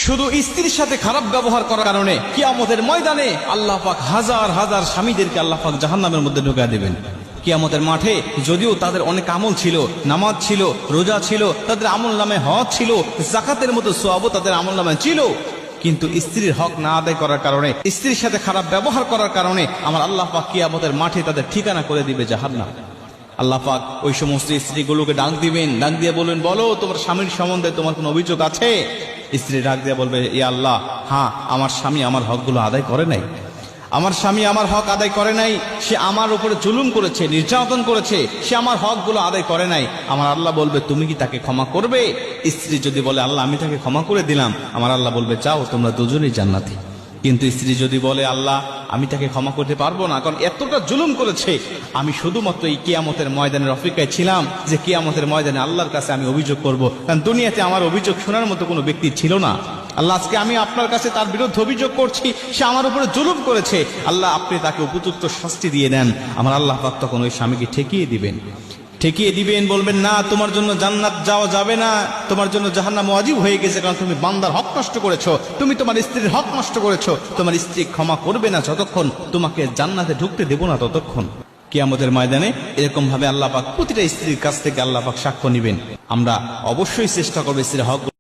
শুধু স্ত্রীর সাথে খারাপ ব্যবহার করার কারণে কিয়ামতের ময়দানে আল্লাহ পাক হাজার হাজার স্বামীদেরকে আল্লাহ পাক জাহান্নামের মধ্যে ঢুকা দেবেন। কিয়ামতের মাঠে যদিও তাদের অনেক আমল ছিল, নামাজ ছিল, রোজা ছিল, তাদের আমল নামে হজ ছিল, যাকাতের মতো সওয়াবও তাদের আমল নামে ছিল, কিন্তু স্ত্রীর হক না আদায় করার কারণে, স্ত্রীর সাথে খারাপ ব্যবহার করার কারণে আমার আল্লাহ পাক কিয়ামতের মাঠে তাদের ঠিকানা করে দিবে জাহান্নাম। আল্লাহ পাক ওই সমস্ত স্ত্রীগুলোকে ডাক দিবেন, ডাক দিয়ে বলবেন, বলো তোমার স্বামীর সম্বন্ধে তোমার কোনো অভিযোগ আছে? স্ত্রী ডাক দিয়ে বলবে, ইয়া আল্লাহ, হ্যাঁ, আমার স্বামী আমার হকগুলো আদায় করে নাই, আমার স্বামী আমার হক আদায় করে নাই, সে আমার উপরে জুলুম করেছে, নির্যাতন করেছে, সে আমার হকগুলো আদায় করে নাই। আমার আল্লাহ বলবে, তুমি কি তাকে ক্ষমা করবে? স্ত্রী যদি বলে, আল্লাহ আমি তাকে ক্ষমা করে দিলাম, আমার আল্লাহ বলবে, যাও তোমরা দুজনেই জান্নাতি। কিন্তু স্ত্রী যদি বলে, আল্লাহ আমি তাকে ক্ষমা করতে পারবো না, কারণ এতটা জুলুম করেছে, আমি শুধুমাত্র এই কিয়ামতের ময়দানের অপেক্ষায় ছিলাম যে কিয়ামতের ময়দানে আল্লাহর কাছে আমি অভিযোগ করব, কারণ দুনিয়াতে আমার অভিযোগ শোনার মতো কোনো ব্যক্তি ছিল না। আল্লাহ আজকে আমি আপনার কাছে তার বিরুদ্ধে অভিযোগ করছি, সে আমার উপরে জুলুম করেছে, আল্লাহ আপনি তাকে উপযুক্ত শাস্তি দিয়ে দেন। আমার আল্লাহ পাক তখন ওই স্বামীকে ঠেকিয়ে দিবেন, বলবেন, না, তোমার জন্য জান্নাত যাওয়া যাবে না, তোমার জন্য জাহান্নাম ওয়াজিব হয়ে গেছে, কারণ তুমি বান্দার হক নষ্ট করেছো, তুমি তোমার স্ত্রীর হক নষ্ট করেছো, তোমার স্ত্রী ক্ষমা করবে না যতক্ষণ, তোমাকে জান্নাতে ঢুকতে দেব না ততক্ষণ। কিয়ামতের ময়দানে এরকম ভাবে আল্লাহ পাক প্রতিটা স্ত্রীর কাছ থেকে আল্লাহ পাক সাক্ষ্য নিবেন। আমরা অবশ্যই চেষ্টা করবো স্ত্রীর হক